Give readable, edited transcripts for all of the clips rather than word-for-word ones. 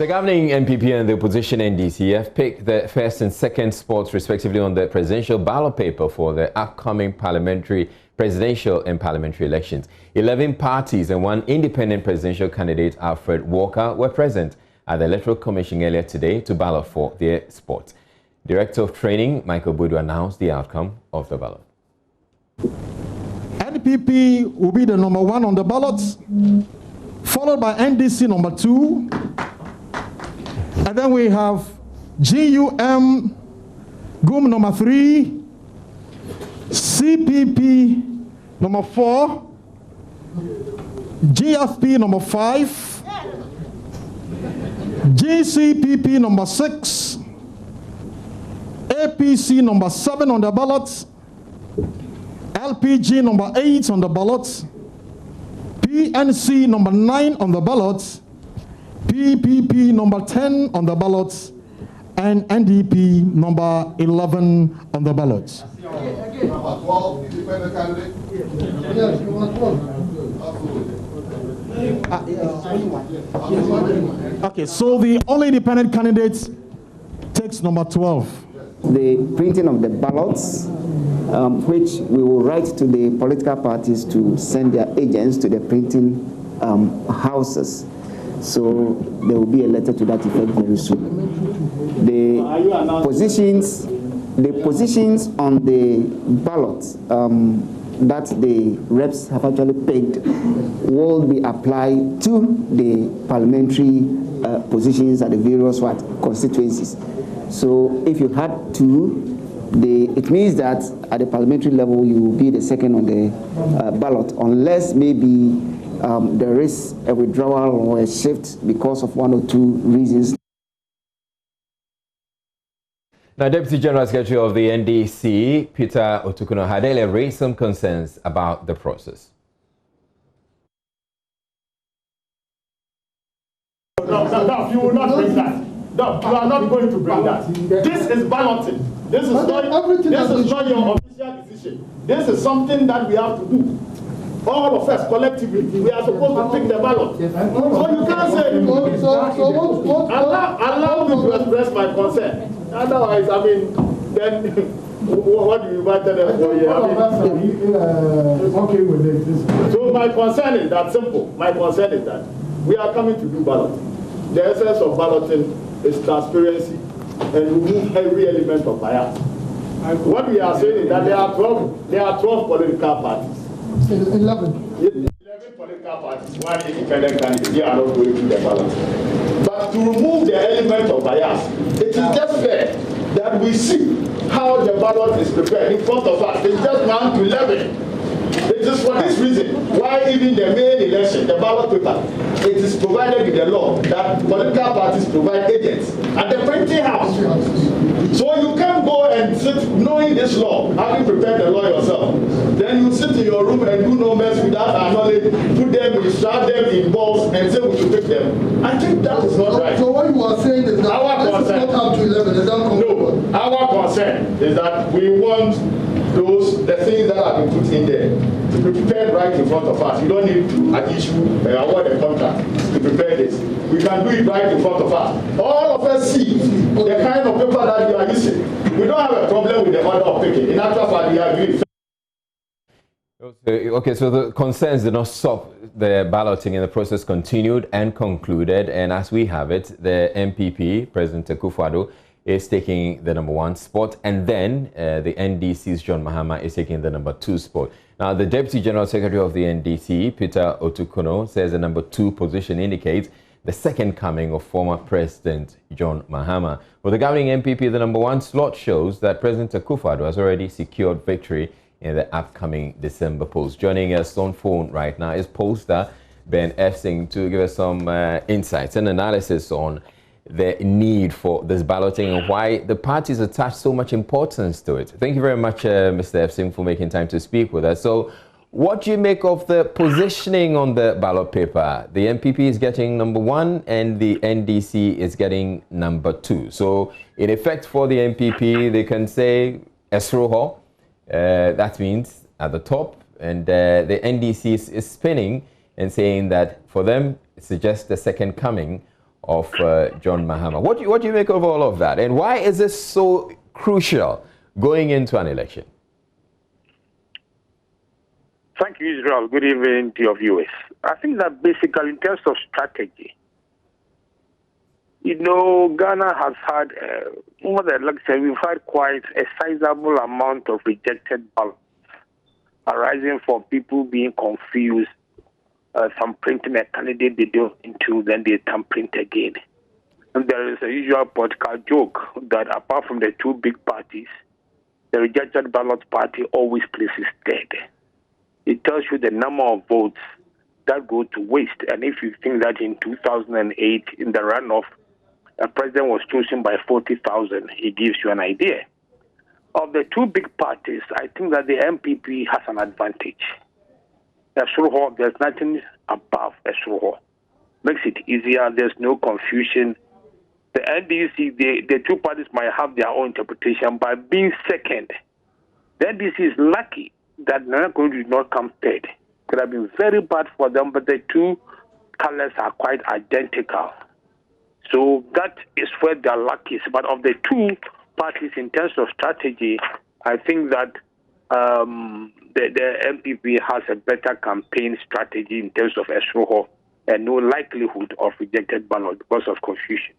The governing NPP and the opposition NDC have picked the first and second spots respectively on the presidential ballot paper for the upcoming presidential and parliamentary elections. 11 parties and one independent presidential candidate, Alfred Walker, were present at the Electoral Commission earlier today to ballot for their spot. Director of Training, Michael Bodu, announced the outcome of the ballot. NPP will be the number 1 on the ballot, followed by NDC number 2. And then we have GUM number 3, CPP number 4, GFP number 5, GCPP number 6, APC number 7 on the ballot, LPG number 8 on the ballot, PNC number 9 on the ballot, PPP number 10 on the ballot, and NDP number 11 on the ballot. Okay, so the only independent candidate takes number 12. The printing of the ballots, which we will write to the political parties to send their agents to the printing houses. So there will be a letter to that effect very soon. The positions on the ballot that the reps have actually picked will be applied to the parliamentary positions at the various constituencies. So if you had two, it means that at the parliamentary level you will be the second on the ballot, unless maybe there is a withdrawal or a shift because of 1 or 2 reasons. Now, Deputy General Secretary of the NDC, Peter Otukuno, had earlier raised some concerns about the process. No, you will not bring that. No, you are not going to bring that. This is balloting. This is not your official decision. This is something that we have to do. All of us collectively, we are supposed to pick the ballot. So you can't say, allow me to express my concern. Otherwise, I mean, then what do you invite them for here? Okay with it. So my concern is that simple. My concern is that we are coming to do ballot. The essence of balloting is transparency and remove every element of bias. What we are saying is that there are 12 political parties. 11 political parties, 1 independent candidate. They are not going to the ballot. But to remove the element of bias, it is just fair that we see how the ballot is prepared in front of us. It's just 1 to 11. It is for this reason why even the main election, the ballot paper, it is provided in the law that political parties provide agents at the printing house. So you can't go and sit knowing this law, having prepared the law yourself. Then you sit in your room and do no mess without our knowledge, put them, shroud them in balls and say we should pick them. I think that is not right. So what you are saying is that this is not up to 11, is that no, our concern is that we want the things that have been put in there to be prepared right in front of us. You don't need to issue award a contract to prepare this. We can do it right in front of us. All of us see the kind of paper that you are using. We don't have a problem with the order of picking. In actual fact, we agree. Okay, so the concerns did not stop. The balloting in the process continued and concluded. And as we have it, the NPP, President Akufo-Addo, is taking the number 1 spot, and then the NDC's John Mahama is taking the number 2 spot. Now, the Deputy General Secretary of the NDC, Peter Otukuno, says the number 2 position indicates the second coming of former President John Mahama. For the governing NPP, the number 1 slot shows that President Akufo-Addo has already secured victory in the upcoming December polls. Joining us on phone right now is pollster Ben F. Singh to give us some insights and analysis on the need for this balloting and why the parties attach so much importance to it. Thank you very much, Mr. F. Singh, for making time to speak with us. So what do you make of the positioning on the ballot paper? The NPP is getting number 1 and the NDC is getting number 2. So in effect for the NPP, they can say Esroho, that means at the top, and the NDC is spinning and saying that for them, it's just the second coming of John Mahama. What do you make of all of that? And why is this so crucial going into an election? Thank you, Israel. Good evening to your viewers. I think that basically in terms of strategy, Ghana has had, over the election, we've had quite a sizable amount of rejected ballots arising from people being confused, some printing a candidate they don't into, then they can print again. And there is a usual political joke that apart from the two big parties, the rejected ballot party always places third. It tells you the number of votes that go to waste. And if you think that in 2008, in the runoff, a president was chosen by 40,000, it gives you an idea. Of the two big parties, I think that the NPP has an advantage. There's nothing above Esroho. Makes it easier, there's no confusion. The NDC, the two parties might have their own interpretation, but being second, the NDC is lucky that Nana Akufo-Addo did not come third. Could have been very bad for them, but the two colors are quite identical. So that is where their luck is. But of the two parties, in terms of strategy, I think that the NPP has a better campaign strategy in terms of Esroho and no likelihood of rejected ballot because of confusion.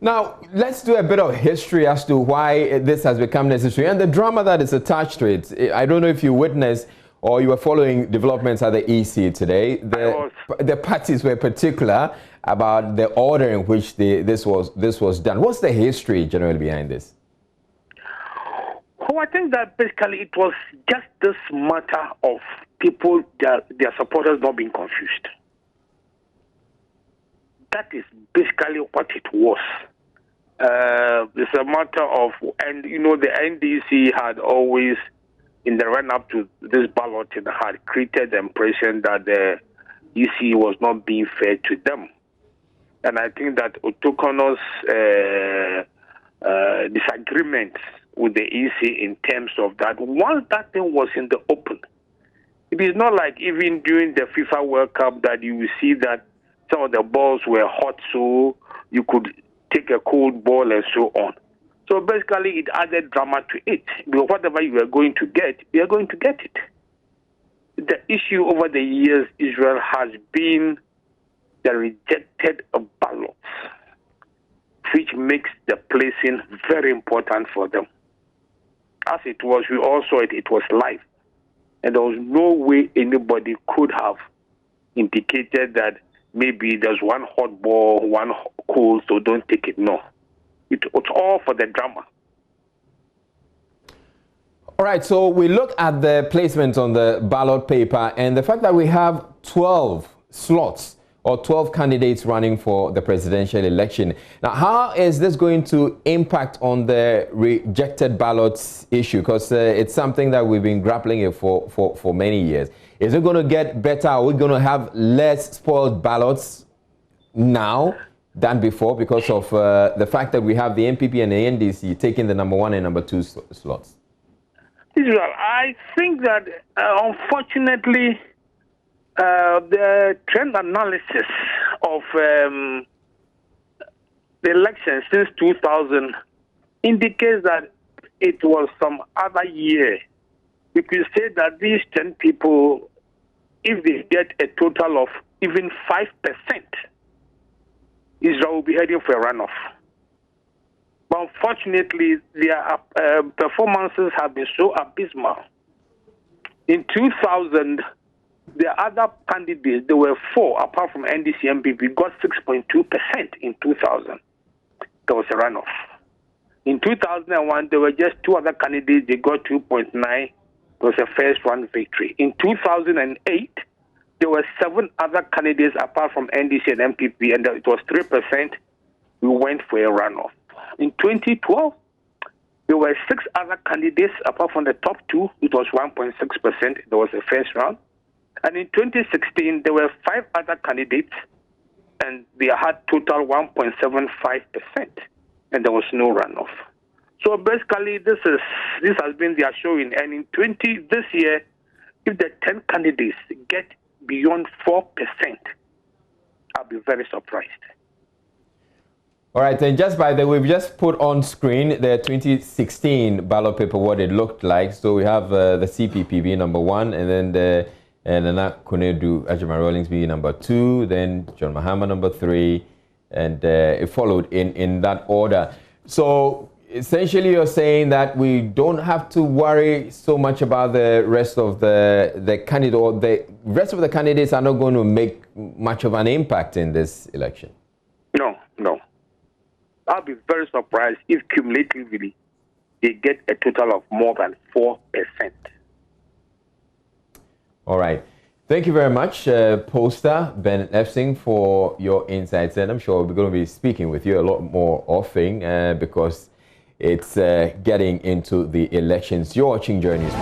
Now, let's do a bit of history as to why this has become necessary and the drama that is attached to it. I don't know if you witnessed or you were following developments at the EC today. The parties were particular about the order in which this was done. What's the history generally behind this? Well, I think that basically it was just this matter of people, their supporters not being confused. That is basically what it was. It's a matter of, and the NDC had always, in the run-up to this ballot, had created the impression that the EC was not being fair to them. And I think that Otokono's disagreement with the EC in terms of that, once that thing was in the open, it is not like even during the FIFA World Cup that you will see that some of the balls were hot, so you could take a cold ball and so on. So basically, it added drama to it. Because whatever you are going to get, you are going to get it. The issue over the years, Israel, has been the rejected ballots, which makes the placing very important for them. As it was, we all saw it was live. And there was no way anybody could have indicated that maybe there's one hot ball, one cold, so don't take it. No. It's all for the drama. All right, so we look at the placement on the ballot paper and the fact that we have 12 slots or 12 candidates running for the presidential election. Now, how is this going to impact on the rejected ballots issue? Because it's something that we've been grappling with for many years. Is it going to get better? Are we going to have less spoiled ballots now than before because of the fact that we have the NPP and the NDC taking the number 1 and number 2 slots? Israel, I think that unfortunately the trend analysis of the election since 2000 indicates that it was some other year. We could say that these 10 people, if they get a total of even 5%, Israel will be heading for a runoff. But unfortunately, their performances have been so abysmal. In 2000, the other candidates, there were 4, apart from NDC NPP, got 6.2% in 2000. There was a runoff. In 2001, there were just 2 other candidates, they got 2.9. It was a first-round victory. In 2008, there were 7 other candidates apart from NDC and NPP, and it was 3%. We went for a runoff. In 2012, there were 6 other candidates apart from the top 2. It was 1.6%. There was a first round. And in 2016, there were 5 other candidates, and they had total 1.75%, and there was no runoff. So basically, this has been their showing. And in this year, if the 10 candidates get beyond 4%, I be very surprised. All right, and just by the way, we've just put on screen the 2016 ballot paper, what it looked like. So we have the CPP being number 1, and then the Nana Konedu Ajama Rawlings being number 2, then John Mahama number 3, and it followed in that order. So essentially you're saying that we don't have to worry so much about the rest of the candidate, or the rest of the candidates are not going to make much of an impact in this election? No. I'll be very surprised if cumulatively they get a total of more than 4%. All right. Thank you very much, Pollster Ben Epsing, for your insights. And I'm sure we're going to be speaking with you a lot more often because it's getting into the elections. You're watching Journeys.